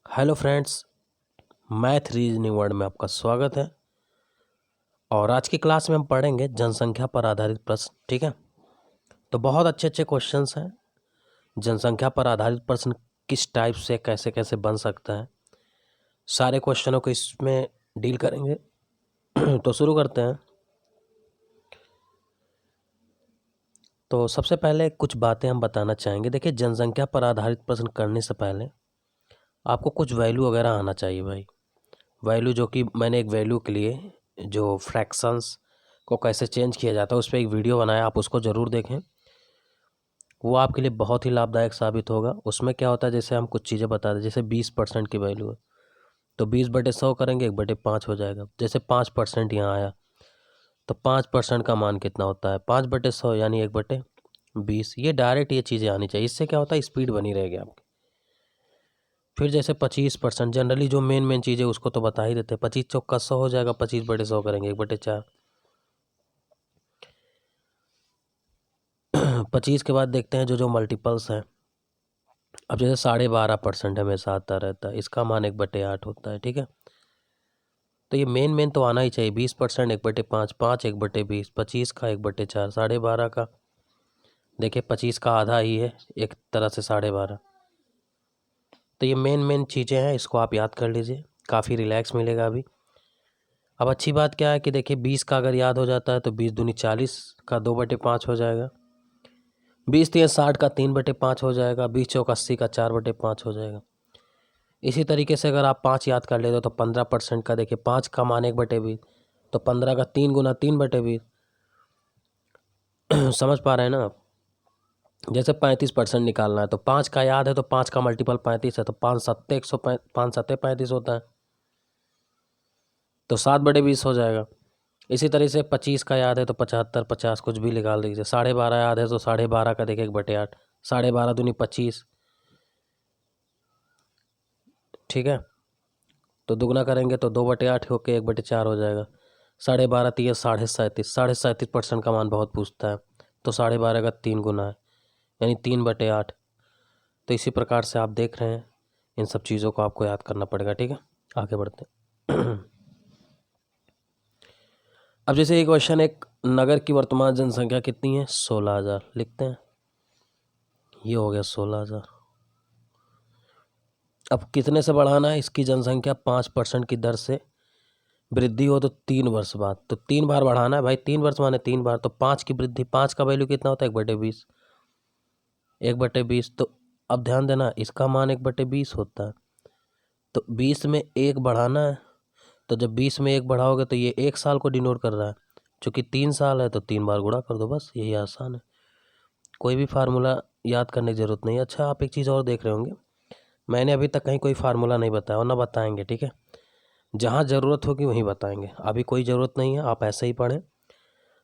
Hello friends, math reasoning word में आपका स्वागत है। और आज की क्लास में हम पढ़ेंगे जनसंख्या पर आधारित प्रश्न। ठीक है, तो बहुत अच्छे अच्छे क्वेश्चंस हैं। जनसंख्या पर आधारित प्रश्न किस टाइप से कैसे कैसे बन सकता है, सारे क्वेश्चनों को इसमें डील करेंगे। तो शुरू करते हैं। तो सबसे पहले कुछ बातें हम बताना चाहेंगे। देखिए, जनसंख्या पर आधारित प्रश्न करने से पहले आपको कुछ वैल्यू वगैरह आना चाहिए भाई। वैल्यू जो कि मैंने एक वैल्यू के लिए जो फ्रैक्शंस को कैसे चेंज किया जाता है उस पर एक वीडियो बनाया, आप उसको ज़रूर देखें। वो आपके लिए बहुत ही लाभदायक साबित होगा। उसमें क्या होता है, जैसे हम कुछ चीज़ें बता दें, जैसे 20% की वैल्यू है तो 20/100 करेंगे, 1/5 हो जाएगा। जैसे 5% यहाँ आया तो 5% का मान कितना होता है, 5/100 यानी 1/20। ये डायरेक्ट ये चीज़ें आनी चाहिए, इससे क्या होता है, स्पीड बनी रहेगी आपकी। फिर जैसे 25%, जनरली जो मेन चीज़ है उसको तो बता ही देते हैं। 25 चौका 100 हो जाएगा, 25/100 करेंगे 1/4। 25 के बाद देखते हैं जो मल्टीपल्स हैं। अब जैसे 12.5% हमेशा आता रहता है, इसका मान 1/8 होता है। ठीक है, तो ये मेन तो आना ही चाहिए। 20% 1/5, 5 1/20, 25 का 1/4, 12.5 का देखिए 25 का आधा ही है एक तरह से 12.5। तो ये मेन चीज़ें हैं, इसको आप याद कर लीजिए, काफ़ी रिलैक्स मिलेगा अभी। अब अच्छी बात क्या है कि देखिए 20 का अगर याद हो जाता है तो 20 दूनी 40 का 2/5 हो जाएगा। 20 3 60 का 3/5 हो जाएगा। 20 चौक 80 का 4/5 हो जाएगा। इसी तरीके से अगर आप 5 याद कर लेते हो तो 15% का देखिए 5 का मान 1/20, तो 15 का 3 गुना 3/20। समझ पा रहे हैं ना आप। जैसे 35% निकालना है तो 5 का याद है तो 5 का मल्टीपल 35 है, तो 5 सत्ते 5 सत्ते 35 होता है, तो 7/20 हो जाएगा। इसी तरह से 25 का याद है तो 75 50 कुछ भी निकाल दीजिए। 12.5 याद है तो 12.5 का देखिए 1/8, 12.5 दूनी 25। ठीक है, तो दुगना करेंगे तो 2/8 होके 1/4 हो जाएगा। 12.5 3 37, 37% का मान बहुत पूछता है, तो 12.5 का 3 गुना है यानी 3/8। तो इसी प्रकार से आप देख रहे हैं, इन सब चीज़ों को आपको याद करना पड़ेगा। ठीक है, आगे बढ़ते हैं। अब जैसे एक क्वेश्चन, एक नगर की वर्तमान जनसंख्या कितनी है, 16,000 लिखते हैं। ये हो गया 16,000। अब कितने से बढ़ाना है, इसकी जनसंख्या 5% की दर से वृद्धि हो तो 3 वर्ष बाद, तो 3 बार बढ़ाना है भाई। 3 वर्ष माने 3 बार, तो 5 की वृद्धि, 5 का वैल्यू कितना होता है, 1/20। 1/20, तो अब ध्यान देना, इसका मान 1/20 होता है, तो 20 में 1 बढ़ाना है। तो जब 20 में 1 बढ़ाओगे तो ये 1 साल को डिनोट कर रहा है। चूँकि 3 साल है तो 3 बार गुणा कर दो, बस यही आसान है। कोई भी फार्मूला याद करने की ज़रूरत नहीं है। अच्छा, आप एक चीज़ और देख रहे होंगे, मैंने अभी तक कहीं कोई फार्मूला नहीं बताया और ना बताएंगे। ठीक है, जहाँ ज़रूरत होगी वहीं बताएंगे, अभी कोई ज़रूरत नहीं है, आप ऐसे ही पढ़ें।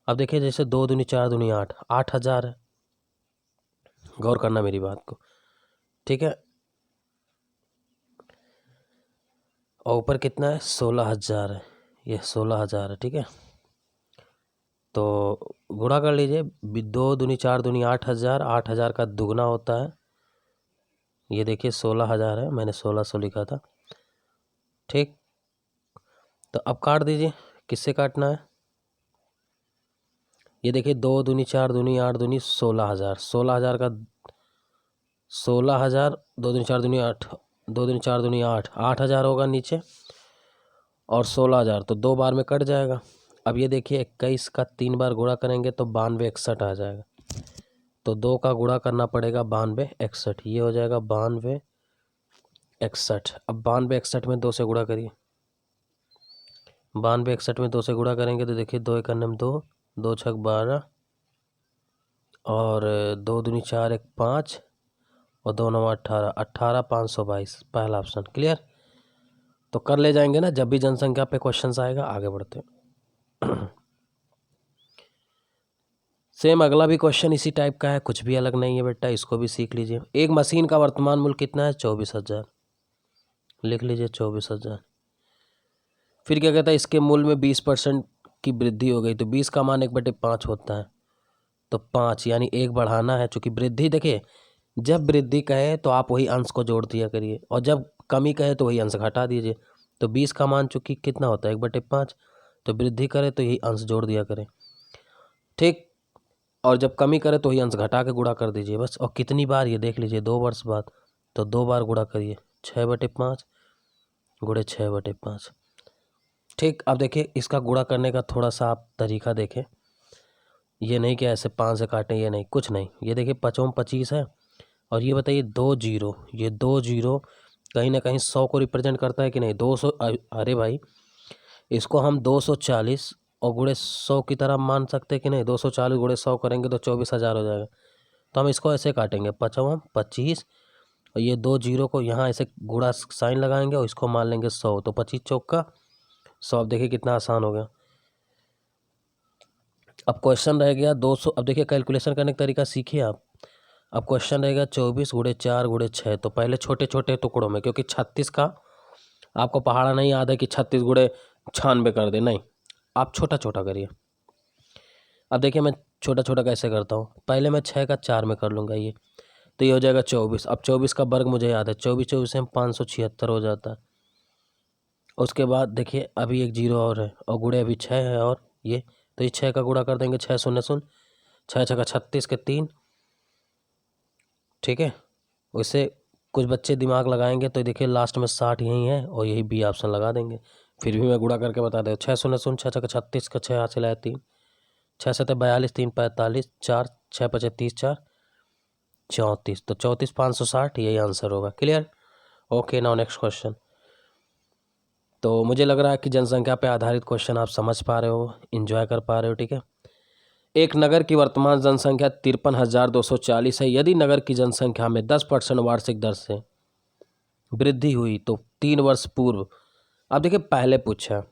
अब देखिए, जैसे 2 दूनी 4 दूनी 8, 8,000 है। गौर करना मेरी बात को। ठीक है, और ऊपर कितना है, 16,000 है। ये 16,000 है। ठीक है, तो गुणा कर लीजिए। 2 दूनी 4 दूनी 8,000, 8,000 का दुगना होता है, ये देखिए 16,000 है, मैंने 1600 लिखा था। ठीक, तो अब काट दीजिए, किससे काटना है, ये देखिए 2 दूनी 4 दूनी 8 दूनी 16,000, 16,000 का 16,000, 2 दूनी 4 दूनी 8, 2 दूनी 4 दूनी 8, 8,000 होगा नीचे, और 16,000 तो 2 बार में कट जाएगा। अब ये देखिए 21 का 3 बार गुणा करेंगे तो 92 61 आ जाएगा, तो 2 का गुणा करना पड़ेगा 92 61, ये हो जाएगा 92 61। अब 92 61 में 2 से गुणा करिए। 92 61 में 2 से गुणा करेंगे तो देखिए 2 1 2, 2 6 12, और 2 दूनी 4 1 5, और 2 9 18, 18 522, पहला ऑप्शन क्लियर। तो कर ले जाएंगे ना, जब भी जनसंख्या पे क्वेश्चन आएगा। आगे बढ़ते हैं। सेम अगला भी क्वेश्चन इसी टाइप का है, कुछ भी अलग नहीं है बेटा, इसको भी सीख लीजिए। एक मशीन का वर्तमान मूल्य कितना है, 24,000, लिख लीजिए 24,000। फिर क्या कहता है, इसके मूल्य में 20% की वृद्धि हो गई, तो 20 का मान 1/5 होता है, तो 5 यानी 1 बढ़ाना है। चूँकि वृद्धि देखिए, जब वृद्धि कहे तो आप वही अंश को जोड़ दिया करिए, और जब कमी कहे तो वही अंश घटा दीजिए। तो 20 का मान चूंकि कितना होता है 1/5, तो वृद्धि करे तो यही अंश जोड़ दिया करें, ठीक। और जब कमी करे तो वही अंश घटा के गुणा कर दीजिए बस। और कितनी बार ये देख लीजिए, 2 वर्ष बाद, तो 2 बार गुणा करिए, 6/5 गुणे 6/5, ठीक। अब देखिए इसका गुणा करने का थोड़ा सा आप तरीका देखें, ये नहीं कि ऐसे 5 से काटें, ये नहीं, कुछ नहीं। ये देखिए 5 25 है, और ये बताइए 2 जीरो, ये 2 जीरो कहीं ना कहीं 100 को रिप्रेजेंट करता है कि नहीं, 200। अरे भाई इसको हम 240 और गुणे 100 की तरह मान सकते हैं कि नहीं, 240 गुणे 100 करेंगे तो 24,000 हो जाएगा। तो हम इसको ऐसे काटेंगे, 5 25, और ये 2 जीरो को यहाँ ऐसे गुणा साइन लगाएंगे और इसको मान लेंगे 100, तो 25 चौक का 100। अब देखिए कितना आसान हो गया। अब क्वेश्चन रह गया 200। अब देखिए कैलकुलेशन करने का तरीका सीखिए आप। अब क्वेश्चन रहेगा 24 गुणे 4 गुणे 6, तो पहले छोटे छोटे टुकड़ों में, क्योंकि 36 का आपको पहाड़ा नहीं याद है कि 36 गुणे 96 कर दे, नहीं, आप छोटा छोटा करिए। अब देखिए मैं छोटा छोटा कैसे करता हूँ, पहले मैं 6 का 4 में कर लूँगा ये, तो ये हो जाएगा 24। अब 24 का वर्ग मुझे याद है, 24 24 से 576 हो जाता है। उसके बाद देखिए अभी एक जीरो और है, और गुणे अभी 6 है, और ये, तो ये 6 का गुणा कर देंगे, 6 शून्य शून्य, 6 छक्का 36 के 3, ठीक है। उससे कुछ बच्चे दिमाग लगाएंगे तो देखिए लास्ट में 60 यही है, और यही बी ऑप्शन लगा देंगे। फिर भी मैं गुणा करके बता दे, 6 शून्य शून्य, 6 छक्का 36 का 6 हासिल है 3, 6 सत्ते 42, 3 45, 4 6 पचे 30, 4 34, तो 34 560 यही आंसर होगा। Clear? Okay, now next question. तो मुझे लग रहा है कि जनसंख्या पे आधारित क्वेश्चन आप समझ पा रहे हो, इंजॉय कर पा रहे हो, ठीक है। एक नगर की वर्तमान जनसंख्या 53,240 है। यदि नगर की जनसंख्या में 10% वार्षिक दर से वृद्धि हुई तो 3 वर्ष पूर्व, अब देखिए पहले पूछा,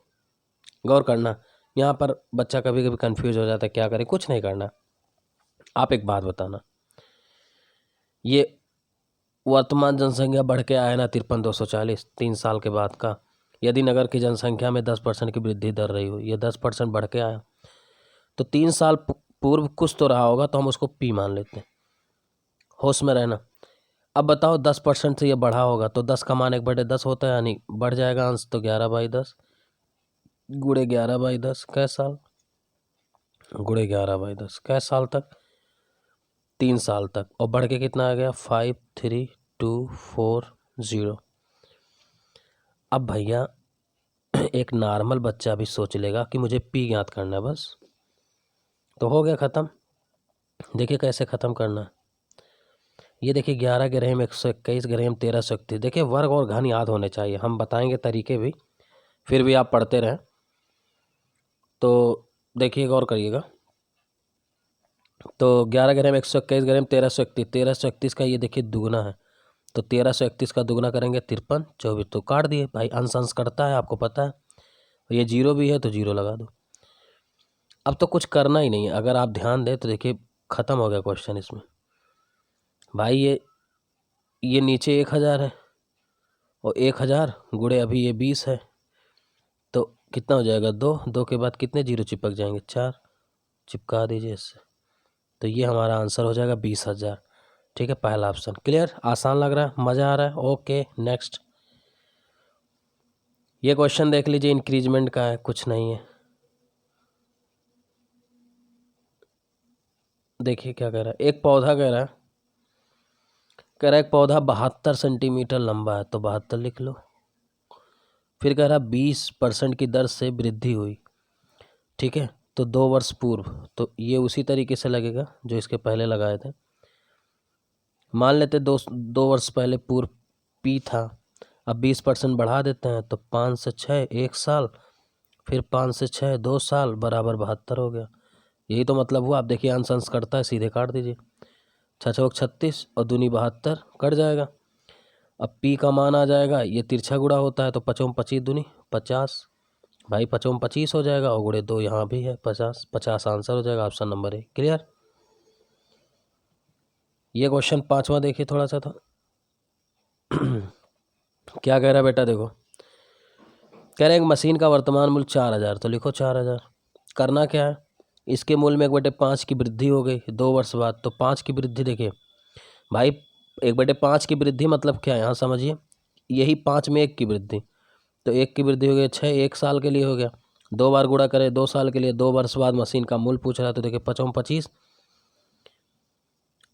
गौर करना, यहाँ पर बच्चा कभी कभी कंफ्यूज हो जाता है, क्या करें, कुछ नहीं करना। आप एक बात बताना, ये वर्तमान जनसंख्या बढ़ के आया ना 53,240 3 साल के बाद का। यदि नगर की जनसंख्या में 10% की वृद्धि दर रही हो, ये 10% बढ़ के आया, तो 3 साल पूर्व कुछ तो रहा होगा, तो हम उसको पी मान लेते हैं, होश में रहना। अब बताओ 10% से ये बढ़ा होगा, तो 10 का मान 1/10 होता है, यानी बढ़ जाएगा अंश, तो 11/10 गुणे 11/10 कै साल, गुणे 11/10 कै साल तक, 3 साल तक। और बढ़ के कितना आ गया, 53,240। अब भैया एक नॉर्मल बच्चा भी सोच लेगा कि मुझे पी ज्ञात करना है, बस तो हो गया ख़त्म। देखिए कैसे ख़त्म करना, ये देखिए 11 के रेम 121 के रेम 1331। देखिए वर्ग और घन याद होने चाहिए, हम बताएंगे तरीके भी, फिर भी आप पढ़ते रहें। तो देखिए गौर करिएगा, तो 11 ग्राम 121 ग्राम 1331, 1331 का ये देखिए दुगना है, तो 1331 का दुगना करेंगे 53, 24, तो काट दिए भाई, अंश अंश कटता है, आपको पता है। ये जीरो भी है तो जीरो लगा दो। अब तो कुछ करना ही नहीं है, अगर आप ध्यान दें तो देखिए ख़त्म हो गया क्वेश्चन इसमें। भाई ये नीचे 1000 है, और 1000 गुणे अभी ये 20 है, तो कितना हो जाएगा, 2 के बाद कितने जीरो चिपक जाएंगे, 4, चिपका दीजिए इससे, तो ये हमारा आंसर हो जाएगा 20,000। ठीक है, पहला ऑप्शन। क्लियर? आसान लग रहा है, मज़ा आ रहा है? Okay next. ये क्वेश्चन देख लीजिए, इंक्रीजमेंट का है, कुछ नहीं है। देखिए क्या कह रहा है, एक पौधा कह रहा है एक पौधा 72 सेंटीमीटर लंबा है, तो 72 लिख लो। फिर कह रहा 20% की दर से वृद्धि हुई, ठीक है, तो 2 वर्ष पूर्व, तो ये उसी तरीके से लगेगा जो इसके पहले लगाए थे। मान लेते 2 वर्ष पहले पूर्व पी था, अब 20% बढ़ा देते हैं, तो 5 से 6 1 साल, फिर 5 से 6 2 साल, बराबर 72 हो गया। यही तो मतलब हुआ। आप देखिए अंश अंश कटता है, सीधे काट दीजिए, 6 चौक 36 और दूनी 72 कट जाएगा। अब पी का मान आ जाएगा, ये तिरछा गुणा होता है, तो 5 25 दूनी 50, भाई 5 25 हो जाएगा, और गुणे 2 यहाँ भी है 50, 50 आंसर हो जाएगा, ऑप्शन नंबर ए। क्लियर? ये क्वेश्चन 5वां देखिए थोड़ा सा, था क्या कह रहा है बेटा, देखो कह रहे हैं मशीन का वर्तमान मूल्य 4000, तो लिखो 4000। करना क्या है, इसके मूल्य में 1/5 की वृद्धि हो गई 2 वर्ष बाद, तो 5 की वृद्धि देखिए भाई, 1/5 की वृद्धि मतलब क्या है यहाँ समझिए, यही 5 में 1 की वृद्धि, तो 1 की वृद्धि हो गई 6, 1 साल के लिए हो गया। 2 बार गुणा करें 2 साल के लिए, 2 वर्ष बाद मशीन का मूल्य पूछ रहा है, तो देखिए 5 25,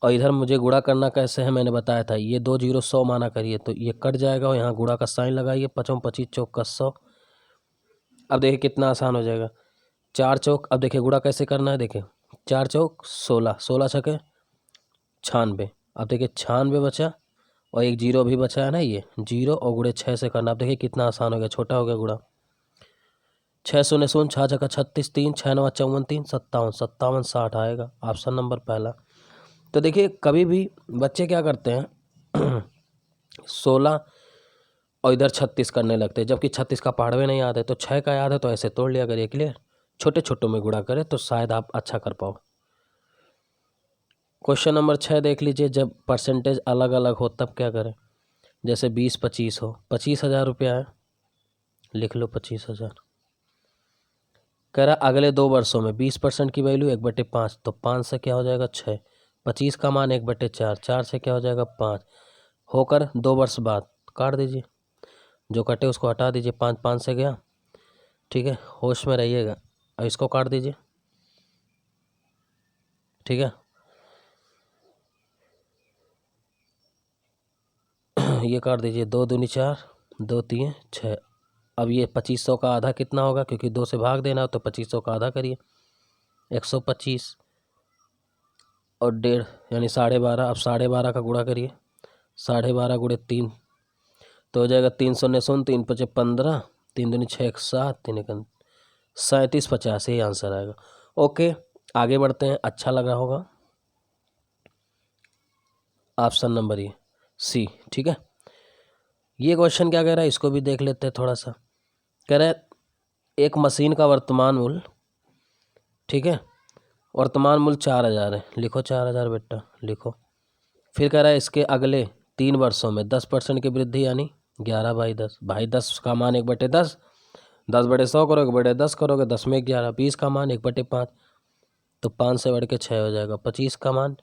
और इधर मुझे गुणा करना कैसे है मैंने बताया था, ये 2 जीरो 100 माना करिए, तो ये कट जाएगा और यहाँ गुणा का साइन लगाइए, 5 25 चौक 100। अब देखिए कितना आसान हो जाएगा, 4 चौक, अब देखिए गुणा कैसे करना है, देखिए 4 चौक 16, 16 छके 96, अब देखिए 96 बचा और एक जीरो भी बचा है ना, ये जीरो और गुणे 6 से करना। अब देखिए कितना आसान हो गया, छोटा हो गया गुणा, 6 शून्य शून्य 6 छक्का 36, 3 6 9 54 3 57, 57 60 आएगा, ऑप्शन नंबर पहला। तो देखिए कभी भी बच्चे क्या करते हैं 16 और इधर 36 करने लगते हैं, जबकि 36 का पहाड़वे नहीं याद है, तो 6 का याद है तो ऐसे तोड़ लिया करिए, क्लियर। छोटे छोटों में गुणा करें तो शायद आप अच्छा कर पाओ। क्वेश्चन नंबर 6 देख लीजिए, जब परसेंटेज अलग अलग हो तब क्या करें। जैसे 20 25 हो, 25,000 रुपया है, लिख लो 25,000। कह रहा अगले 2 वर्षों में 20% की वैल्यू 1/5, तो 5 से क्या हो जाएगा 6, 25 का मान 1/4, 4 से क्या हो जाएगा 5, होकर 2 वर्ष बाद काट दीजिए, जो कटे उसको हटा दीजिए, 5 5 से गया, ठीक है, होश में रहिएगा। और इसको काट दीजिए, ठीक है ये काट दीजिए, 2 दूनी 4, 2 3 6। अब ये 2500 का आधा कितना होगा, क्योंकि 2 से भाग देना हो तो 2500 का आधा करिए, 125 और 1.5 यानी 12.5। अब 12.5 का गुणा करिए, 12.5 गुणे 3 तो हो जाएगा 3 शून्य शून्य 3 5 15, 3 दूनी 6 1 7, 3 1 37 50, यही आंसर आएगा। ओके आगे बढ़ते हैं, अच्छा लगा होगा। ऑप्शन नंबर ये सी, ठीक है। ये क्वेश्चन क्या कह रहा है इसको भी देख लेते हैं थोड़ा सा। कह रहा है एक मशीन का वर्तमान मूल्य, ठीक है, वर्तमान मूल्य 4,000 है, लिखो 4,000 बेटा लिखो। फिर कह रहा है इसके अगले 3 वर्षों में 10% की वृद्धि, यानी 11/10, भाई 10 का मान 1/10, 10/100 करोगे 1/10 करोगे, 10 में 11, 20 का मान 1/5, तो 5 से बढ़ के 6 हो जाएगा, 25 का मान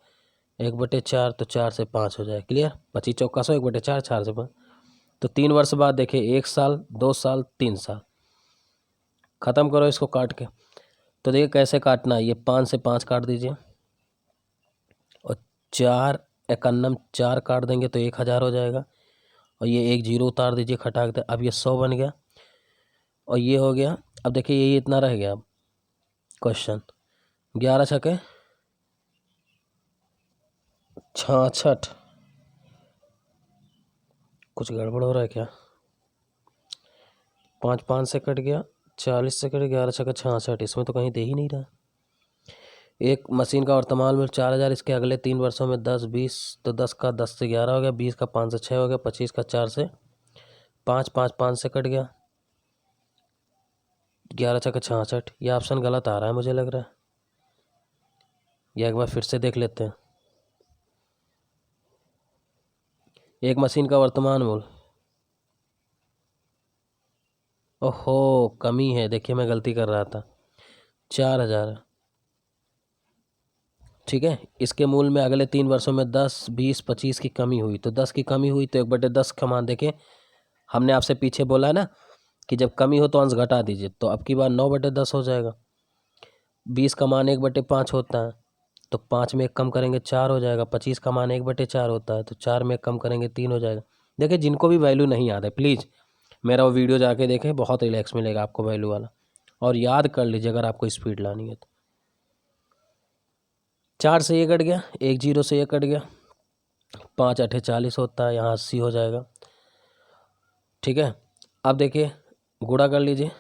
1/4, तो 4 से 5 हो जाएगा, क्लियर। 25 चौका 100, 1/4, 4 से 5, तो 3 वर्ष बाद देखिए 1 साल 2 साल 3 साल, ख़त्म करो इसको काट के। तो देखिए कैसे काटना है, ये 5 से 5 काट दीजिए और 4 51 4 काट देंगे तो 1,000 हो जाएगा, और ये 1 जीरो उतार दीजिए खटाक दे, अब ये 100 बन गया और ये हो गया। अब देखिए ये इतना रह गया, अब क्वेश्चन 11 छके 66, कुछ गड़बड़ हो रहा है क्या, 5 5 से कट गया, 40 से कट गया, 11 छके 66, इसमें तो कहीं दे ही नहीं रहा। एक मशीन का वर्तमान मूल्य 4,000, इसके अगले 3 वर्षों में 10 20, तो 10 का 10 से 11 हो गया, 20 का 5 से 6 हो गया, 25 का 4 से 5, 5 5 से कट गया, 11 छक्का 66। ये ऑप्शन गलत आ रहा है मुझे लग रहा है, यह एक बार फिर से देख लेते हैं। एक मशीन का वर्तमान मूल्य, ओहो कमी है, देखिए मैं गलती कर रहा था, 4,000, ठीक है। इसके मूल्य में अगले 3 वर्षों में 10 20 25 की कमी हुई, तो 10 की कमी हुई तो 1/10 का मान देखें, हमने आपसे पीछे बोला है ना कि जब कमी हो तो अंश घटा दीजिए, तो अब की बार 9/10 हो जाएगा। 20 का मान 1/5 होता है, तो 5 में 1 कम करेंगे 4 हो जाएगा। 25 का मान 1/4 होता है, तो 4 में 1 कम करेंगे 3 हो जाएगा। देखिए जिनको भी वैल्यू नहीं याद है प्लीज़ मेरा वो वीडियो जाके देखें, बहुत रिलैक्स मिलेगा आपको वैल्यू वाला, और याद कर लीजिए अगर आपको स्पीड लानी है तो। 4 से ये कट गया, 1 जीरो से ये कट गया, 5 8 40 होता है, यहाँ 80 हो जाएगा, ठीक है। अब देखिए गुणा कर लीजिए,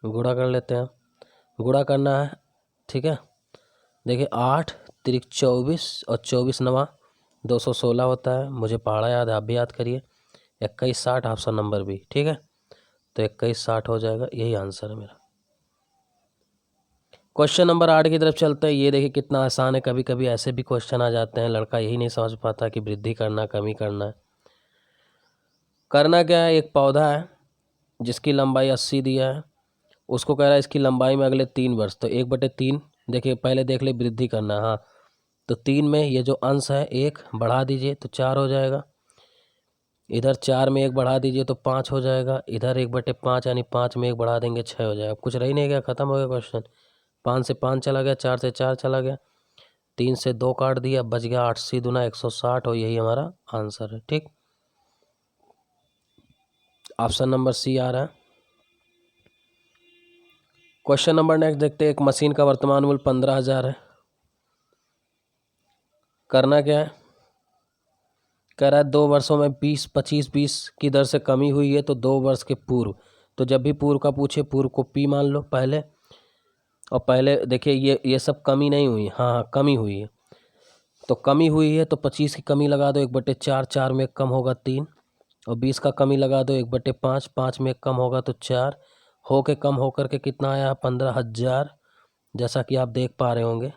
गुणा कर लेते हैं, गुणा करना है, ठीक है। देखिए 8 तिरिक 24 और 24 नवा 216 होता है, मुझे पहाड़ा याद है, आप भी याद करिए। 2160 ऑप्शन नंबर बी, ठीक है, तो 2160 हो जाएगा, यही आंसर है मेरा। क्वेश्चन नंबर 8 की तरफ चलते हैं। ये देखिए कितना आसान है, कभी कभी ऐसे भी क्वेश्चन आ जाते हैं, लड़का यही नहीं समझ पाता कि वृद्धि करना कमी करना है। करना क्या है, एक पौधा है जिसकी लंबाई 80 दिया है, उसको कह रहा है इसकी लंबाई में अगले 3 वर्ष, तो 1/3, देखिए पहले देख ले वृद्धि करना, हाँ, तो 3 में ये जो अंश है 1 बढ़ा दीजिए तो 4 हो जाएगा, इधर 4 में 1 बढ़ा दीजिए तो 5 हो जाएगा, इधर 1/5 यानी 5 में 1 बढ़ा देंगे 6 हो जाएगा। कुछ रह नहीं गया, ख़त्म हो गया क्वेश्चन। 5 से 5 चला गया, 4 से 4 चला गया, 3 से 2 काट दिया, बच गया 8 × 2 = 160 और यही हमारा आंसर है। ठीक, ऑप्शन नंबर सी आ रहा है। क्वेश्चन नंबर नेक्स्ट देखते हैं। एक मशीन का वर्तमान मूल्य 15,000 है। करना क्या है, कह रहा है 2 वर्षों में 25 की दर से कमी हुई है, तो 2 वर्ष के पूर्व, तो जब भी पूर्व का पूछे पूर्व को पी मान लो पहले, और पहले देखिए ये सब कमी नहीं हुई, हाँ कमी हुई है, तो कमी हुई है तो 25 की कमी लगा दो 1/4, 4 में 1 कम होगा 3, और 20 का कमी लगा दो 1/5, 5 में 1 कम होगा तो 4, हो के कम होकर के कितना आया 15,000, जैसा कि आप देख पा रहे होंगे।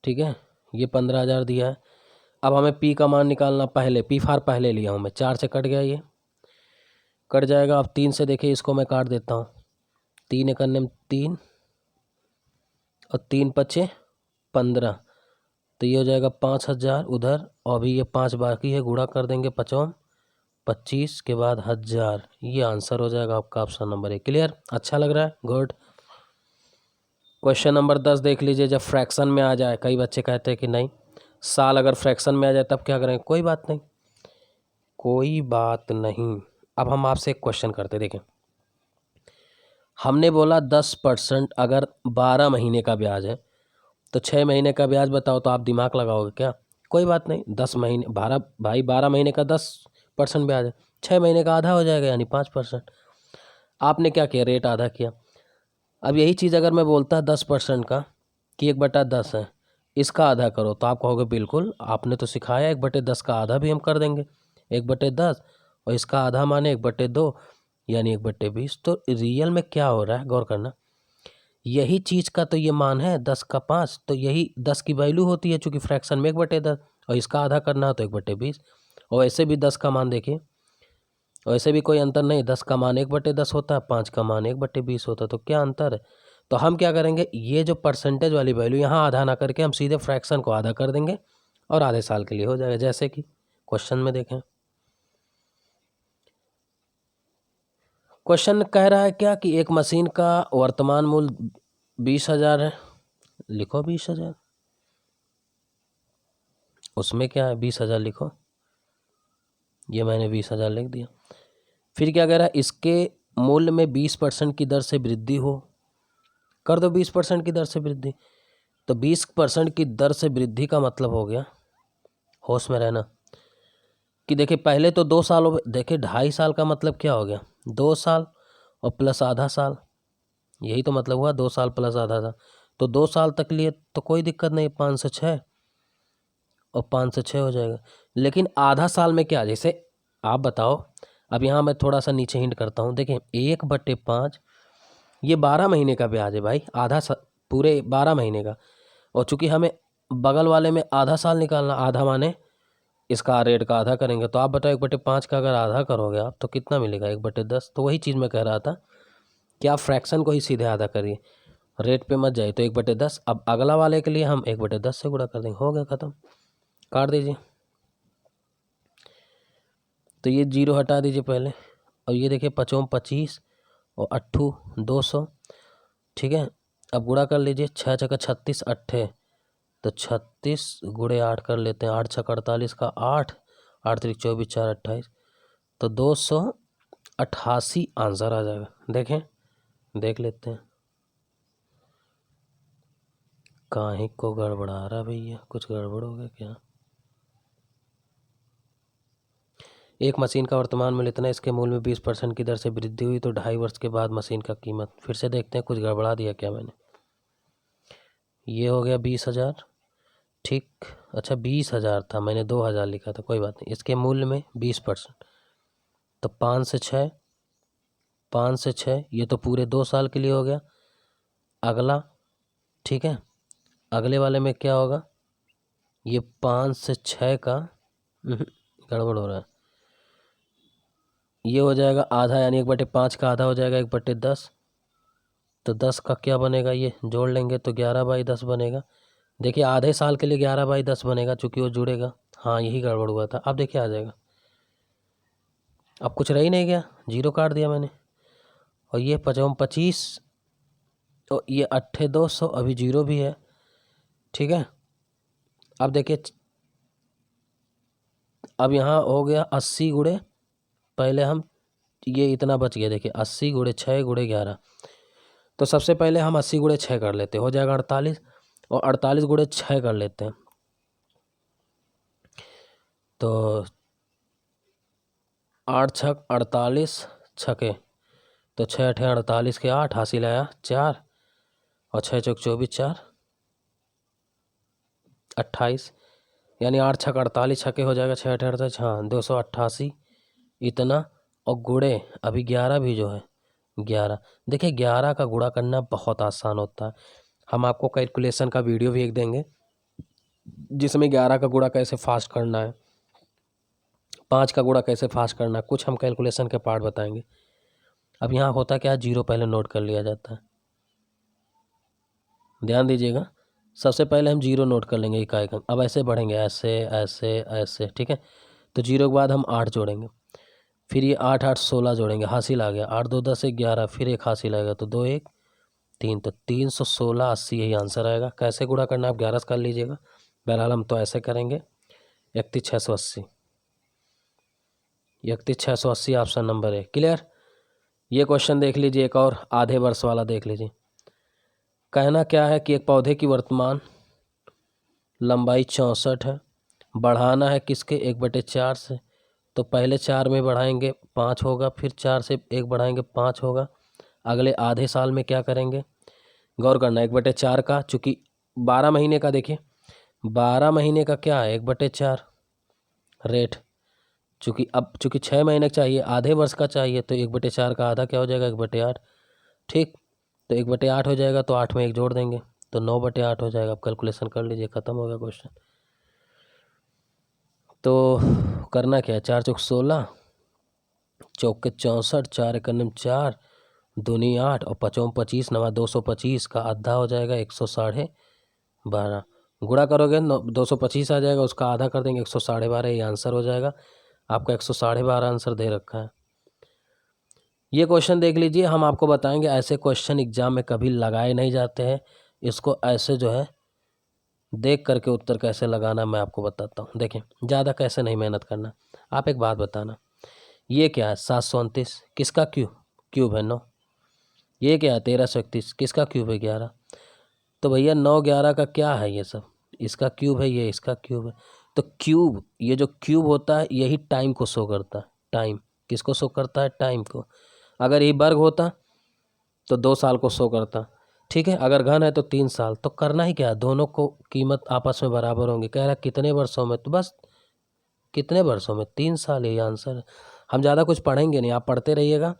ठीक है, ये 15,000 दिया है। अब हमें पी का मान निकालना, पहले पी फार पहले लिया हूँ मैं, 4 से कट गया, ये कट जाएगा। अब 3 से देखिए, इसको मैं काट देता हूँ, 3 एक अन्य 3 और 3 × 5 = 15, तो ये हो जाएगा 5,000 उधर, और अभी ये 5 बाकी है, गुणा कर देंगे 5 25 के बाद 1000, ये आंसर हो जाएगा आपका ऑप्शन नंबर 1। क्लियर, अच्छा लग रहा है, गुड। क्वेश्चन नंबर 10 देख लीजिए। जब फ्रैक्शन में आ जाए, कई बच्चे कहते हैं कि नहीं साल अगर फ्रैक्शन में आ जाए तब क्या करें, कोई बात नहीं, कोई बात नहीं। अब हम आपसे एक क्वेश्चन करते, देखें, हमने बोला 10% अगर 12 महीने का ब्याज है, तो 6 महीने का ब्याज बताओ, तो आप दिमाग लगाओगे क्या, कोई बात नहीं, 10 महीने 12 महीने का 10% ब्याज है, 6 महीने का आधा हो जाएगा यानी 5%। आपने क्या किया, रेट आधा किया। अब यही चीज़ अगर मैं बोलता 10% का कि 1/10 है, इसका आधा करो, तो आप कहोगे बिल्कुल, आपने तो सिखाया 1/10 का आधा भी हम कर देंगे, 1/10 और इसका आधा माने 1/2 यानी 1/20। तो रियल में क्या हो रहा है, गौर करना, यही चीज़ का तो ये मान है 10 का 5, तो यही 10 की वैल्यू होती है, चूँकि फ्रैक्शन में 1/10 और इसका आधा करना है तो 1/20। और ऐसे भी 10 का मान देखिए, वैसे भी कोई अंतर नहीं, 10 का मान 1/10 होता है, 5 का मान 1/20 होता है, तो क्या अंतर है। तो हम क्या करेंगे, ये जो परसेंटेज वाली वैल्यू यहाँ आधा ना करके हम सीधे फ्रैक्शन को आधा कर देंगे और आधे साल के लिए हो जाएगा। जैसे कि क्वेश्चन में देखें, क्वेश्चन कह रहा है क्या कि एक मशीन का वर्तमान मूल्य 20,000 है, लिखो 20,000, उसमें क्या है 20,000 लिखो, ये मैंने 20,000 लिख दिया। फिर क्या कह रहा है, इसके मूल्य में 20% की दर से वृद्धि हो, कर दो 20% की दर से वृद्धि। तो 20% की दर से वृद्धि का मतलब हो गया, होश में रहना, कि देखिए पहले तो 2 साल हो, देखिए 2.5 साल का मतलब क्या हो गया, 2 साल और प्लस आधा साल, यही तो मतलब हुआ 2 साल प्लस आधा साल। तो 2 साल तक लिए तो कोई दिक्कत नहीं, 5 से 6 और 5 से 6 हो जाएगा। लेकिन आधा साल में क्या, जैसे आप बताओ, अब यहाँ मैं थोड़ा सा नीचे हिंट करता हूँ, देखिए 1/5 ये 12 महीने का ब्याज है भाई, पूरे 12 महीने का, और चूंकि हमें बगल वाले में आधा साल निकालना, आधा माने इसका रेट का आधा करेंगे, तो आप बताओ 1/5 का अगर आधा करोगे आप तो कितना मिलेगा, 1/10। तो वही चीज़ मैं कह रहा था कि आप फ्रैक्शन को ही सीधे आधा करिए, रेट पे मत जाइए, तो 1/10। अब अगला वाले के लिए हम 1/10 से गुणा कर देंगे, हो गया ख़त्म, काट दीजिए। तो ये 0 हटा दीजिए पहले, और ये देखिए 5 25 और 8 200, ठीक है। अब गुणा कर लीजिए, 6 × 36 8, तो 36 × 8 कर लेते हैं, 8 × 6 = 48 का 8, 8 × 3 = 24, 4 × 28, तो 288 आंसर आ जाएगा। देखें, देख लेते हैं, काहे को गड़बड़ा रहा भैया, कुछ गड़बड़ हो गया क्या। एक मशीन का वर्तमान मूल्य इतना, इसके मूल्य में 20% की दर से वृद्धि हुई, तो 2.5 वर्ष के बाद मशीन का कीमत, फिर से देखते हैं कुछ गड़बड़ा दिया क्या मैंने। ये हो गया 20,000, ठीक, अच्छा 20,000 था, मैंने 2,000 लिखा था, कोई बात नहीं। इसके मूल्य में 20%, तो 5 से 6, 5 से 6, ये तो पूरे 2 साल के लिए हो गया। अगला, ठीक है, अगले वाले में क्या होगा, ये 5 से 6 का गड़बड़ हो रहा है, ये हो जाएगा आधा, यानी 1/5 का आधा हो जाएगा 1/10, तो 10 का क्या बनेगा, ये जोड़ लेंगे तो 11/10 बनेगा। देखिए आधे साल के लिए 11/10 बनेगा, चूँकि वो जुड़ेगा, हाँ यही गड़बड़ हुआ था। अब देखिए आ जाएगा। अब कुछ रह ही नहीं गया, जीरो काट दिया मैंने। और ये 55 तो ये 8200 अभी जीरो भी है। ठीक है, अब देखिए अब यहाँ हो गया 80 गुणे, पहले हम ये इतना बच गया, देखिए 80 गुणे 6 गुणे 11। तो सबसे पहले हम 80 गुणे 6 कर लेते हैं, हो जाएगा 48। और 48 गुणे 6 कर लेते हैं, तो 8 छक 48 छके, तो 6 अठे 48 के 8 हासिल आया 4, और 6 चौक 24 4 28, यानी 8 छक 48 छके हो जाएगा 6 अठे 48, हाँ 288 इतना। और गुणे अभी 11 भी जो है 11, देखिए 11 का गुणा करना बहुत आसान होता है। हम आपको कैलकुलेशन का वीडियो भी एक देंगे जिसमें 11 का गुणा कैसे फास्ट करना है, 5 का गुणा कैसे फास्ट करना है, कुछ हम कैलकुलेशन के पार्ट बताएंगे। अब यहाँ होता क्या है, जीरो पहले नोट कर लिया जाता है, ध्यान दीजिएगा। सबसे पहले हम जीरो नोट कर लेंगे इकाई का। अब ऐसे बढ़ेंगे, ऐसे ऐसे ऐसे, ठीक है। तो जीरो के बाद हम 8 जोड़ेंगे, फिर ये 8 8 16 जोड़ेंगे, हासिल आ गया 8 2 10 11, फिर एक हासिल आएगा तो 2 1 3, तो 316 80 यही आंसर आएगा। कैसे गुणा करना आप 11 से कर लीजिएगा, बहरहाल हम तो ऐसे करेंगे। 31 680 ऑप्शन नंबर है। क्लियर। ये क्वेश्चन देख लीजिए, एक और आधे वर्ष वाला देख लीजिए। कहना क्या है कि एक पौधे की वर्तमान लंबाई 64 है, बढ़ाना है किसके 1/4 से। तो पहले 4 में बढ़ाएंगे 5 होगा, फिर 4 से 1 बढ़ाएंगे 5 होगा। अगले आधे साल में क्या करेंगे, गौर करना, 1/4 का, चूँकि 12 महीने का, देखिए 12 महीने का क्या है 1/4 रेट, चूँकि 6 महीने का चाहिए, आधे वर्ष का चाहिए, तो 1/4 का आधा क्या हो जाएगा 1/8। ठीक, तो 1/8 हो जाएगा, तो 8 में 1 जोड़ देंगे तो 9/8 हो जाएगा। अब कैलकुलेशन कर लीजिए, ख़त्म हो गया क्वेश्चन। तो करना क्या है, 4 चौक 16, चौके 64, 4 एकम 4, दूनी 8, और 5 25 नवा 225 का आधा हो जाएगा 112। गुणा करोगे 225 आ जाएगा, उसका आधा कर देंगे 112, ये आंसर हो जाएगा आपका। 112 आंसर दे रखा है। ये क्वेश्चन देख लीजिए, हम आपको बताएंगे ऐसे क्वेश्चन एग्जाम में कभी लगाए नहीं जाते हैं। इसको ऐसे जो है देख करके उत्तर कैसे लगाना मैं आपको बताता हूँ। देखें, ज़्यादा कैसे नहीं मेहनत करना। आप एक बात बताना, ये क्या है 729, किसका क्यूब है 9। ये क्या है 1331, किसका क्यूब है 11। तो भैया 9 11 का क्या है, ये सब इसका क्यूब है, ये इसका क्यूब है। तो क्यूब, ये जो क्यूब होता है यही टाइम को शो करता है। टाइम किसको शो करता है, टाइम को। अगर ये वर्ग होता तो 2 साल को शो करता, ठीक है। अगर घन है तो 3 साल। तो करना ही क्या है, दोनों को कीमत आपस में बराबर होंगी। कह रहा कितने वर्षों में, तो बस कितने वर्षों में 3 साल, यही आंसर है। हम ज़्यादा कुछ पढ़ेंगे नहीं, आप पढ़ते रहिएगा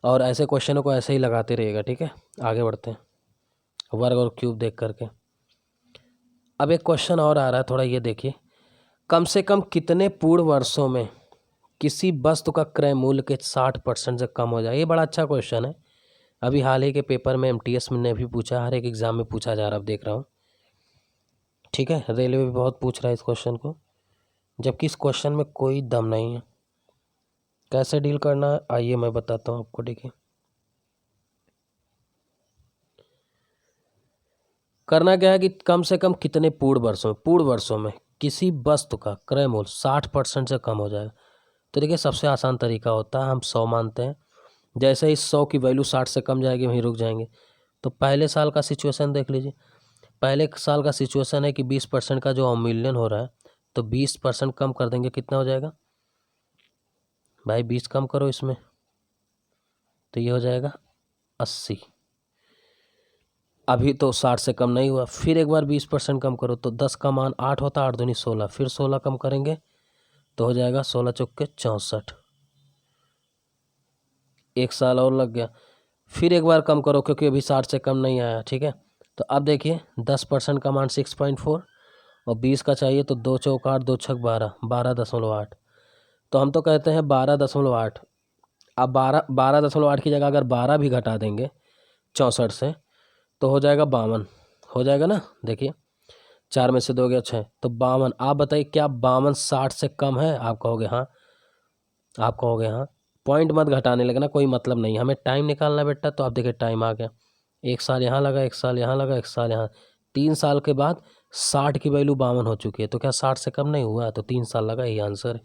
और ऐसे क्वेश्चनों को ऐसे ही लगाते रहिएगा, ठीक है। आगे बढ़ते हैं वर्ग और क्यूब देख करके। अब एक क्वेश्चन और आ रहा है, थोड़ा ये देखिए। कम से कम कितने पूर्ण वर्षों में किसी वस्तु का क्रय मूल्य के 60% से कम हो जाए। ये बड़ा अच्छा क्वेश्चन है, अभी हाल ही के पेपर में MTS ने भी पूछा, हर एक एग्ज़ाम में पूछा जा रहा है, अब देख रहा हूँ, ठीक है। रेलवे भी बहुत पूछ रहा है इस क्वेश्चन को, जबकि इस क्वेश्चन में कोई दम नहीं है। कैसे डील करना है आइए मैं बताता हूँ आपको। देखिए, करना क्या है कि कम से कम कितने पूर्ण वर्षों में किसी वस्तु का क्रय मूल्य 60% से कम हो जाएगा। तो देखिए, सबसे आसान तरीका होता है, हम 100 मानते हैं, जैसे ही 100 की वैल्यू 60 से कम जाएगी वहीं रुक जाएंगे। तो पहले साल का सिचुएशन देख लीजिए। पहले साल का सिचुएशन है कि 20% का जो अवमूल्यन हो रहा है, तो 20% कम कर देंगे, कितना हो जाएगा भाई, 20 कम करो इसमें, तो ये हो जाएगा 80। अभी तो 60 से कम नहीं हुआ, फिर एक बार 20% कम करो, तो 10 का मान 8 होता, 8 दूनी 16, फिर 16 कम करेंगे तो हो जाएगा 16 चौके 64। एक साल और लग गया, फिर एक बार कम करो क्योंकि अभी 60 से कम नहीं आया, ठीक है। तो अब देखिए 10% का मान 6.4, और 20 का चाहिए, तो 2 चौक 8, 2 छक 12, 12.8। तो हम तो कहते हैं 12.8। अब 12.8 की जगह अगर 12 भी घटा देंगे 64 से, तो हो जाएगा 52, हो जाएगा ना। देखिए, 4 में से 2 गया 6, तो 52। आप बताइए क्या 52 60 से कम है? आप कहोगे हाँ, आप कहोगे हाँ। पॉइंट मत घटाने लगना, कोई मतलब नहीं, हमें टाइम निकालना बेटा। तो आप देखिए टाइम आ गया, 1 साल यहाँ लगा, 1 साल यहाँ लगा, 1 साल यहाँ, 3 साल के बाद 60 की वैल्यू 52 हो चुकी है। तो क्या 60 से कम नहीं हुआ? तो 3 साल लगा, यही आंसर है।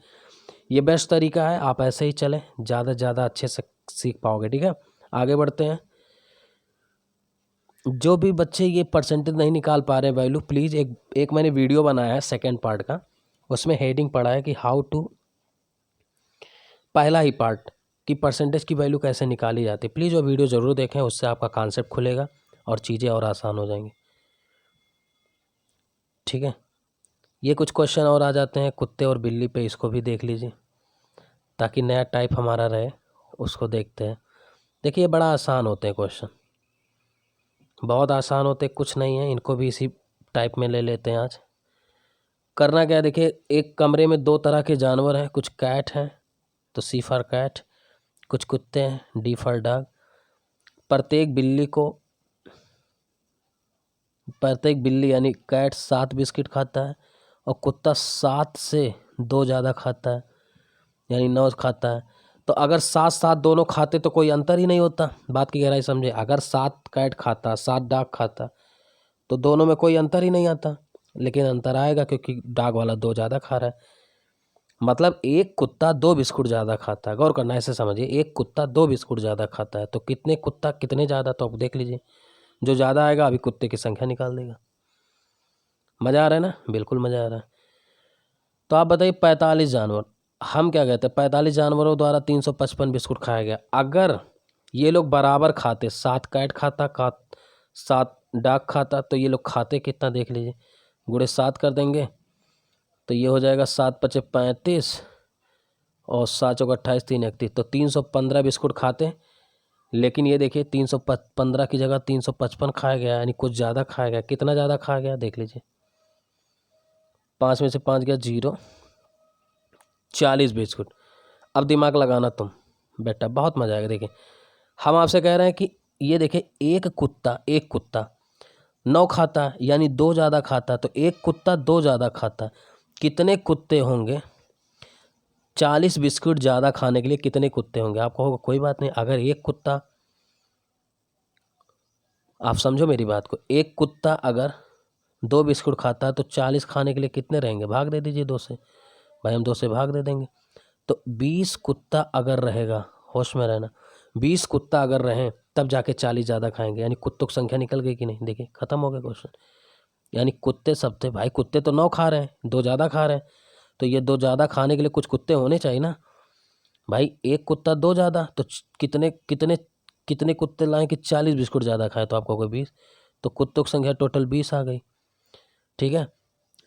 ये बेस्ट तरीका है, आप ऐसे ही चलें, ज़्यादा से ज़्यादा अच्छे से सीख पाओगे। ठीक है, आगे बढ़ते हैं। जो भी बच्चे ये परसेंटेज नहीं निकाल पा रहे वैल्यू, प्लीज़ एक मैंने वीडियो बनाया है सेकेंड पार्ट का, उसमें हेडिंग पड़ा है कि हाउ टू, पहला ही पार्ट कि परसेंटेज की वैल्यू कैसे निकाली जाती है। प्लीज़ वो वीडियो ज़रूर देखें, उससे आपका कॉन्सेप्ट खुलेगा और चीज़ें और आसान हो जाएंगी। ठीक है, ये कुछ क्वेश्चन और आ जाते हैं कुत्ते और बिल्ली पे, इसको भी देख लीजिए ताकि नया टाइप हमारा रहे, उसको देखते हैं। देखिए बड़ा आसान होते हैं क्वेश्चन, बहुत आसान होते, कुछ नहीं है, इनको भी इसी टाइप में ले लेते हैं आज। करना क्या है, देखिए एक कमरे में 2 तरह के जानवर हैं, कुछ कैट हैं तो सी फॉर कैट, कुछ कुत्ते हैं डी फॉर डॉग। प्रत्येक बिल्ली यानी कैट 7 बिस्किट खाता है और कुत्ता 7 से 2 ज़्यादा खाता है, यानी 9 खाता है। तो अगर 7-7 दोनों खाते तो कोई अंतर ही नहीं होता। बात की गहराई समझे, अगर 7 कैट खाता 7 डॉग खाता तो दोनों में कोई अंतर ही नहीं आता, लेकिन अंतर आएगा क्योंकि डॉग वाला 2 ज़्यादा खा रहा है। मतलब एक कुत्ता 2 बिस्कुट ज़्यादा खाता है, गौर करना, ऐसे समझिए, एक कुत्ता 2 बिस्कुट ज़्यादा खाता है, तो कितने कुत्ता कितने ज़्यादा, तो आप देख लीजिए, जो ज़्यादा आएगा अभी कुत्ते की संख्या निकाल देगा। मज़ा आ रहा है ना? बिल्कुल मज़ा आ रहा है। तो आप बताइए 45 जानवर, हम क्या कहते हैं 45 जानवरों द्वारा 355 बिस्कुट खाया गया। अगर ये लोग बराबर खाते, 7 कैट खाता 7 डॉग खाता, तो ये लोग खाते कितना देख लीजिए, गुणे 7 कर देंगे तो ये हो जाएगा 7 पचे 35 और 7 चौक 28 3 31, तो 315 बिस्कुट खाते। लेकिन ये देखिए 315 की जगह 355 खाया गया, यानी कुछ ज़्यादा खाया गया। कितना ज़्यादा खाया गया देख लीजिए, 5 में से 5 गया 0, 40 बिस्कुट। अब दिमाग लगाना तुम बेटा, बहुत मजा आएगा। देखिए हम आपसे कह रहे हैं कि ये देखिए एक कुत्ता 9 खाता यानी 2 ज़्यादा खाता, तो एक कुत्ता 2 ज़्यादा खाता, कितने कुत्ते होंगे 40 बिस्कुट ज़्यादा खाने के लिए, कितने कुत्ते होंगे? आप कहोगे कोई बात नहीं, अगर एक कुत्ता, आप समझो मेरी बात को, एक कुत्ता अगर 2 बिस्कुट खाता है तो 40 खाने के लिए कितने रहेंगे? भाग दे दीजिए 2 से, भाई हम 2 से भाग दे देंगे, तो 20 कुत्ता अगर रहेगा, होश में रहना, 20 कुत्ता अगर रहें तब जाके 40 ज़्यादा खाएंगे, यानी कुत्तों की संख्या निकल गई कि नहीं? देखिए खत्म हो गया क्वेश्चन। यानी कुत्ते सब थे भाई, कुत्ते तो 9 खा रहे हैं, 2 ज़्यादा खा रहे हैं, तो ये 2 ज़्यादा खाने के लिए कुछ कुत्ते होने चाहिए ना भाई। एक कुत्ता 2 ज़्यादा, तो कितने कितने कितने कुत्ते लाएं कि 40 बिस्कुट ज़्यादा खाए? तो आपको कोई 20, तो कुत्तों की संख्या टोटल 20 आ गई। ठीक है,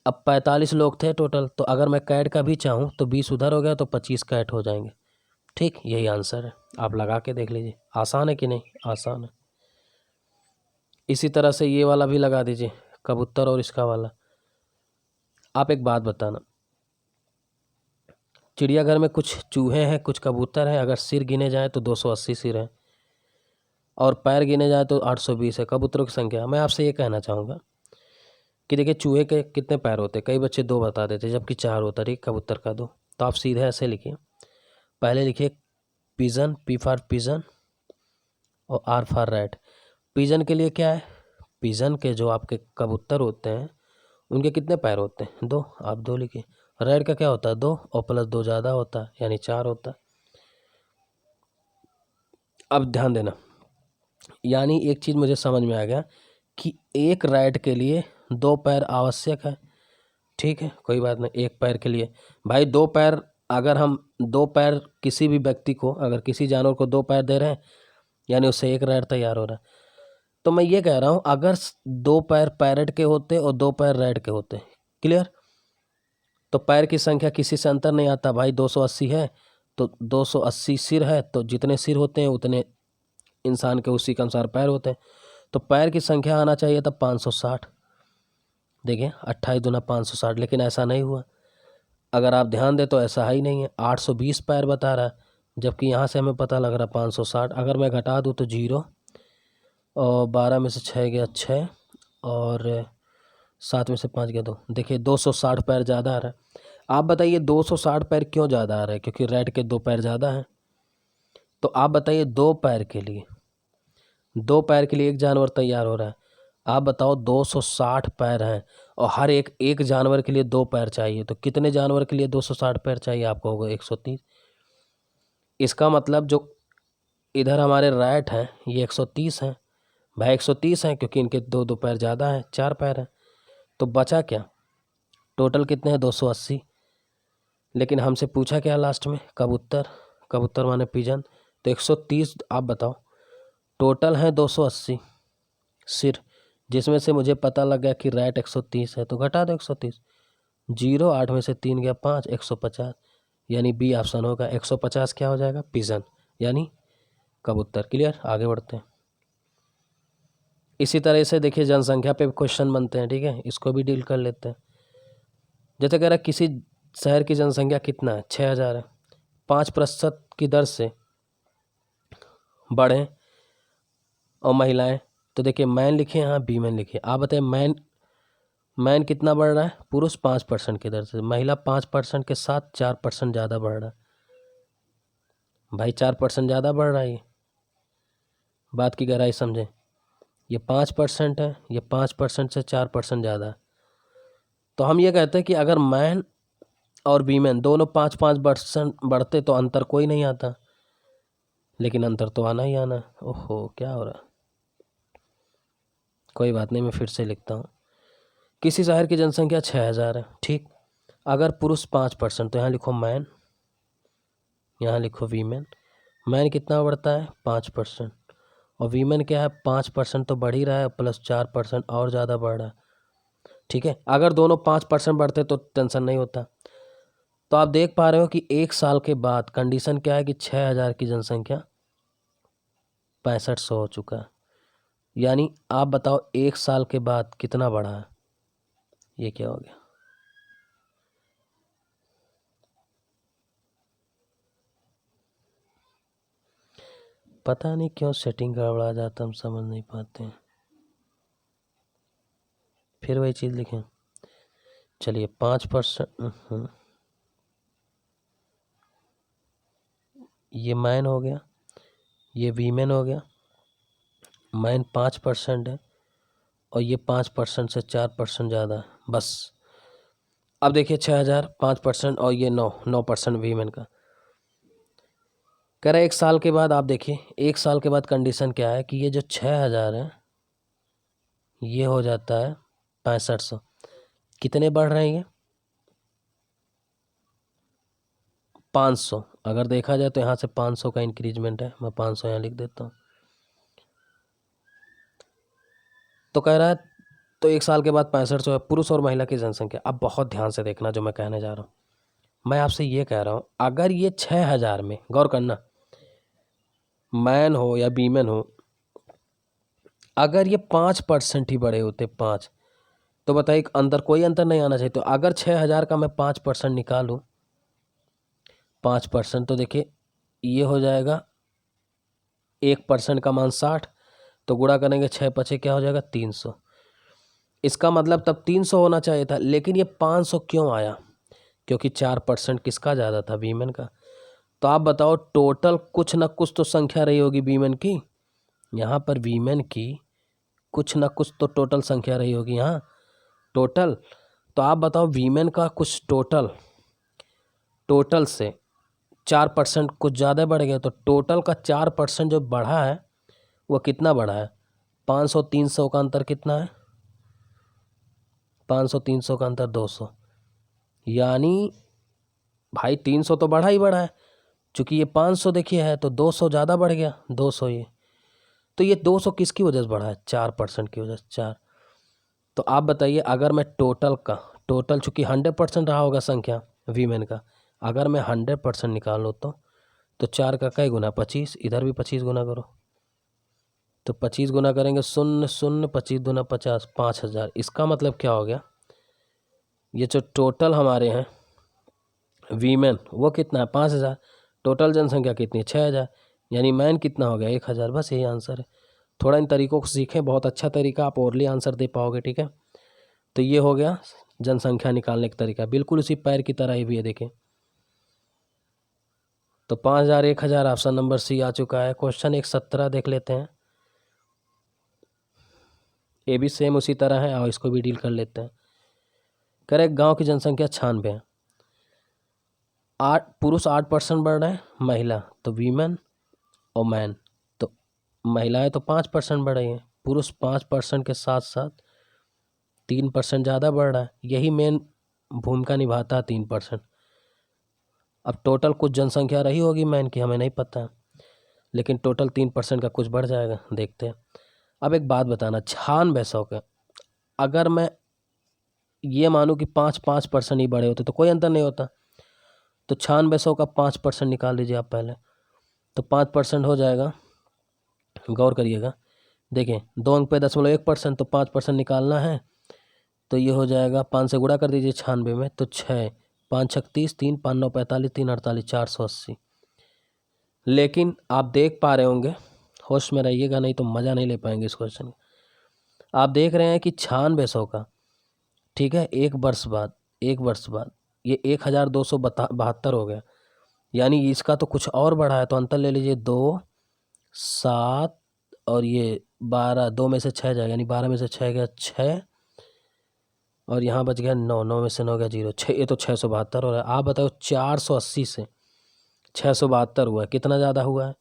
अब 45 लोग थे टोटल, तो अगर मैं कैट का भी चाहूँ तो 20 उधर हो गया तो 25 कैट हो जाएंगे। ठीक, यही आंसर है, आप लगा के देख लीजिए। आसान है कि नहीं? आसान है। इसी तरह से ये वाला भी लगा दीजिए, कबूतर और इसका वाला। आप एक बात बताना, चिड़ियाघर में कुछ चूहे हैं, कुछ कबूतर हैं, अगर सिर गिने जाए तो 280 सिर हैं और पैर गिने जाए तो 820 है कबूतरों की संख्या। मैं आपसे ये कहना चाहूँगा कि देखिए चूहे के कितने पैर होते हैं, कई बच्चे 2 बता देते जबकि 4 होता है, ठीक, कबूतर का 2। तो आप सीधे ऐसे लिखिए, पहले लिखिए पिजन, पी फॉर पिजन और आर फॉर रैट। पिजन के लिए क्या है, पिजन के जो आपके कबूतर होते हैं उनके कितने पैर होते हैं? 2, आप 2 लिखिए। रैट का क्या होता है? 2 और प्लस 2 ज़्यादा होता है, यानी 4 होता है। अब ध्यान देना, यानी एक चीज़ मुझे समझ में आ गया कि एक रैट के लिए 2 पैर आवश्यक है। ठीक है, कोई बात नहीं, एक पैर के लिए भाई 2 पैर, अगर हम 2 पैर किसी भी व्यक्ति को, अगर किसी जानवर को 2 पैर दे रहे हैं यानी उससे एक रैट तैयार हो रहा है। तो मैं ये कह रहा हूँ अगर 2 पैर पैरट के होते और 2 पैर रैट के होते, क्लियर, तो पैर की संख्या किसी से अंतर नहीं आता भाई। 280 है तो 280 सिर है, तो जितने सिर होते हैं उतने इंसान के उसी के अनुसार पैर होते हैं, तो पैर की संख्या आना चाहिए था 560। देखिए 28 दूना 560, लेकिन ऐसा नहीं हुआ। अगर आप ध्यान दें तो ऐसा है ही नहीं है, 820 पैर बता रहा है, जबकि यहाँ से हमें पता लग रहा है 560। अगर मैं घटा दूँ तो 0 और 12 में से 6 गया 6 और 7 में से 5 गया 2, देखिए 260 पैर ज़्यादा आ रहा है। आप बताइए 260 पैर क्यों ज़्यादा आ रहा है? क्योंकि रैट के 2 पैर ज़्यादा हैं। तो आप बताइए 2 पैर के लिए, 2 पैर के लिए एक जानवर तैयार हो रहा है। आप बताओ 260 पैर हैं और हर एक जानवर के लिए 2 पैर चाहिए, तो कितने जानवर के लिए 260 पैर चाहिए? आपको होगा 130। इसका मतलब जो इधर हमारे रैट हैं ये 130 हैं भाई, 130 हैं क्योंकि इनके 2 पैर ज़्यादा हैं, 4 पैर हैं। तो बचा क्या? टोटल कितने हैं? 280। लेकिन हमसे पूछा क्या लास्ट में? कबूतर, कबूतर माने पिजन। तो 130 आप बताओ, टोटल हैं 280 सिर, जिसमें से मुझे पता लग गया कि रैट 130 है, तो घटा दो 130। 0, 8 में से 3 गया 5, 150, यानी बी ऑप्शन होगा। 150 क्या हो जाएगा? पिजन, यानी कबूतर। क्लियर? आगे बढ़ते हैं। इसी तरह से देखिए जनसंख्या पे क्वेश्चन बनते हैं, ठीक है, इसको भी डील कर लेते हैं। जैसे कह रहा है किसी शहर की जनसंख्या कितना है? 6000 है, 5% की दर से बढ़े और महिलाएं, तो देखिए मैन लिखे यहाँ, बी मैन लिखे। आप बताइए मैन कितना बढ़ रहा है? पुरुष 5% की दर से, महिला 5% के साथ 4% ज़्यादा बढ़ रहा है भाई, 4% ज़्यादा बढ़ रहा है। ये बात की गहराई समझें, ये 5% है, ये 5% से 4% ज़्यादा है। तो हम ये कहते हैं कि अगर मैन और वीमेन दोनों 5-5% बढ़ते तो अंतर कोई नहीं आता, लेकिन अंतर तो आना ही आना। ओहो, क्या हो रहा है? कोई बात नहीं, मैं फिर से लिखता हूँ। किसी शहर की जनसंख्या 6000 है, ठीक। अगर पुरुष 5%, तो यहाँ लिखो मैन, यहाँ लिखो वीमेन। मैन कितना बढ़ता है? 5%, और वीमेन क्या है? 5% तो बढ़ ही रहा है, प्लस 4% और ज़्यादा बढ़ रहा है, ठीक है। अगर दोनों 5% बढ़ते तो टेंशन नहीं होता। तो आप देख पा रहे हो कि 1 साल के बाद कंडीशन क्या है कि 6000 की जनसंख्या 6500 हो चुका है। यानी आप बताओ 1 साल के बाद कितना बढ़ा है? ये क्या हो गया? पता नहीं क्यों सेटिंग गड़बड़ा जाता, हम समझ नहीं पाते हैं। फिर वही चीज़ लिखें, चलिए 5%, ये मैन हो गया, ये वीमेन हो गया। मैन 5% है और ये 5% से 4% ज़्यादा है, बस। अब देखिए 6000 5% और ये 9% वीमेन का। कह रहे 1 साल के बाद, आप देखिए 1 साल के बाद कंडीशन क्या है कि ये जो 6000 है ये हो जाता है 6500। कितने बढ़ रहे हैं ये? 500। अगर देखा जाए तो यहाँ से 500 का इंक्रीजमेंट है, मैं 500 यहाँ लिख देता हूँ। तो कह रहा है तो 1 साल के बाद 6500 है पुरुष और महिला की जनसंख्या। अब बहुत ध्यान से देखना जो मैं कहने जा रहा हूँ। मैं आपसे ये कह रहा हूँ, अगर ये 6000 में, गौर करना, मैन हो या वीमेन हो, अगर ये 5% ही बढ़े होते, 5, तो बताइए अंदर कोई अंतर नहीं आना चाहिए। तो अगर 6000 का मैं 5% निकालूँ, 5%, तो देखिए ये हो जाएगा 1% का मान 60, तो गुणा करेंगे 6 पचे क्या हो जाएगा? 300। इसका मतलब तब 300 होना चाहिए था, लेकिन ये 500 क्यों आया? क्योंकि 4% किसका ज़्यादा था? वीमेन का। तो आप बताओ टोटल कुछ ना कुछ तो संख्या रही होगी वीमेन की, यहाँ पर वीमेन की कुछ ना कुछ तो टोटल संख्या रही होगी यहाँ, टोटल। तो आप बताओ वीमेन का कुछ टोटल से 4% कुछ ज़्यादा बढ़ गया, तो टोटल का 4% जो बढ़ा है वो कितना बढ़ा है? 500-300 का अंतर कितना है? 500-300 का अंतर 200, यानी भाई 300 तो बढ़ा ही बढ़ा है। चूँकि ये 500 देखिए है, तो 200 ज़्यादा बढ़ गया, 200 ये। तो ये 200 किसकी वजह से बढ़ा है? 4% की वजह से, 4। तो आप बताइए अगर मैं टोटल चूँकि 100% रहा होगा संख्या वीमेन का, अगर मैं 100% निकाल लो तो 4 का कई गुना? 25। इधर भी 25 गुना करो, तो 25 गुना करेंगे 0 0, 25 दूना 50, 5000। इसका मतलब क्या हो गया? ये जो टोटल हमारे हैं वीमेन वो कितना है? 5000। टोटल जनसंख्या कितनी है? 6000। यानी मैन कितना हो गया? 1000। बस यही आंसर है। थोड़ा इन तरीकों को सीखें, बहुत अच्छा तरीका, आप ओरली आंसर दे पाओगे, ठीक है। तो ये हो गया जनसंख्या निकालने का तरीका, बिल्कुल उसी पैर की तरह ही भी है। देखें तो 5000 1000 ऑप्शन नंबर सी आ चुका है। क्वेश्चन 117 देख लेते हैं। ये भी सेम उसी तरह है और इसको भी डील कर लेते हैं। करेक्ट, गांव की जनसंख्या 96 है। पुरुष 8% बढ़ रहे हैं, महिला तो वीमेन और मैन तो महिलाएं तो 5% बढ़ रही हैं। पुरुष 5% के साथ साथ 3% ज़्यादा बढ़ रहा है, यही मेन भूमिका निभाता है 3%। अब टोटल कुछ जनसंख्या रही होगी मैन की, हमें नहीं पता, लेकिन टोटल 3% का कुछ बढ़ जाएगा, देखते हैं। अब एक बात बताना, 96 के अगर मैं ये मानूँ कि 5% ही बढ़े होते तो कोई अंतर नहीं होता, तो 96 का 5% निकाल लीजिए आप पहले, तो 5% हो जाएगा। गौर करिएगा, देखें 2 अंक पे 0.1%, तो 5% निकालना है, तो ये हो जाएगा 5 से गुणा कर दीजिए 96 में, तो 6 5 36 3 5 9 45 3 48 480। लेकिन आप देख पा रहे होंगे, होश में रहिएगा नहीं तो मज़ा नहीं ले पाएंगे इस क्वेश्चन का। आप देख रहे हैं कि 96 का, ठीक है, एक वर्ष बाद ये 1272 हो गया, यानी इसका तो कुछ और बढ़ा है, तो अंतर ले लीजिए 2 7 और ये 12, 2 में से 6 जाएगा, यानी 12 में से 6 गया 6 और यहाँ बच गया 9, 9 में से 9 गया 0, 6, ये तो 672 हो रहा है। आप बताओ 480 से 672 हुआ है, कितना ज़्यादा हुआ है?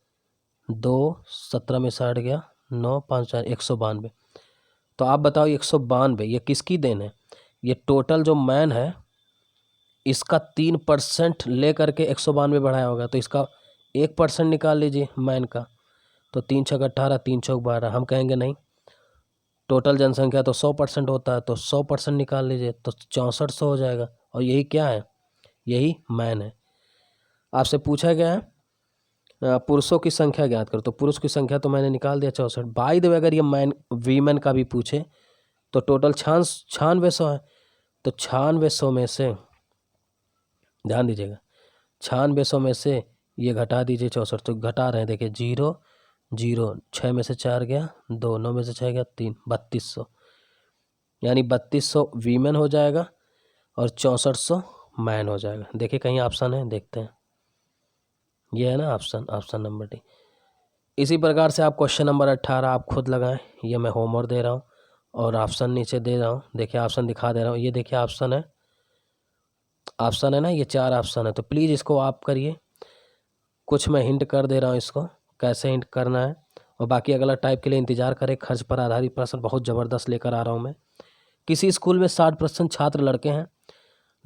2 17 में 60 गया 9 5 4 192। तो आप बताओ 192 ये किसकी देन है? ये टोटल जो मैन है इसका 3% ले करके 192 बढ़ाया होगा, तो इसका 1% निकाल लीजिए मैन का, तो 3 6 18 3 चौक 12। हम कहेंगे नहीं, टोटल जनसंख्या तो 100% होता है, तो 100% निकाल लीजिए, तो 6400 हो जाएगा। और यही क्या है? यही मैन है। आपसे पूछा गया है पुरुषों की संख्या ज्ञात करो, तो पुरुष की संख्या तो मैंने निकाल दिया 64। बाय द वे अगर ये मैन वीमेन का भी पूछे तो टोटल 9600 है, तो 9600 में से, ध्यान दीजिएगा, 9600 में से ये घटा दीजिए 64, तो घटा रहे हैं, देखिए 0 0 6 में से 4 गया 2 9 में से 6 गया 3 3200, यानी 3200 वीमेन हो जाएगा और 6400 मैन हो जाएगा। देखिए कहीं ऑप्शन है, देखते हैं, ये है ना ऑप्शन नंबर डी। इसी प्रकार से आप क्वेश्चन नंबर 18 आप खुद लगाएं, ये मैं होमवर्क दे रहा हूँ और ऑप्शन नीचे दे रहा हूँ, देखिए ऑप्शन दिखा दे रहा हूँ, ये देखिए ऑप्शन है ना, ये 4 ऑप्शन है, तो प्लीज़ इसको आप करिए। कुछ मैं हिंट कर दे रहा हूँ, इसको कैसे हिंट करना है, और बाकी अगला टाइप के लिए इंतजार करें। खर्च पर आधारित प्रश्न बहुत ज़बरदस्त लेकर आ रहा हूँ मैं। किसी स्कूल में 60% छात्र लड़के हैं,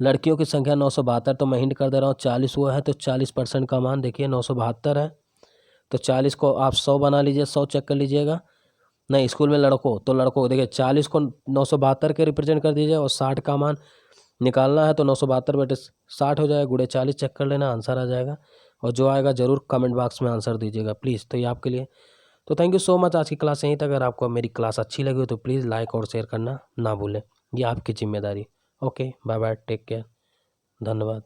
लड़कियों की संख्या 972, तो मैं हिंट कर दे रहा हूँ 40 हुआ है, तो 40% का मान देखिए 972 है, तो 40 को आप 100 बना लीजिए, 100 चेक कर लीजिएगा। नहीं, स्कूल में लड़कों देखिए 40 को 972 के रिप्रेजेंट कर दीजिए और 60 का मान निकालना है, तो 972/60 हो जाएगा, गुणे 40 चेक कर लेना, आंसर आ जाएगा। और जो आएगा ज़रूर कमेंट बॉक्स में आंसर दीजिएगा प्लीज़, तो ये आपके लिए। तो थैंक यू सो मच, आज की क्लास यहीं तक। अगर आपको मेरी क्लास अच्छी लगी हो तो प्लीज़ लाइक और शेयर करना ना भूलें, ये आपकी जिम्मेदारी। Okay, bye bye, take care, धन्यवाद।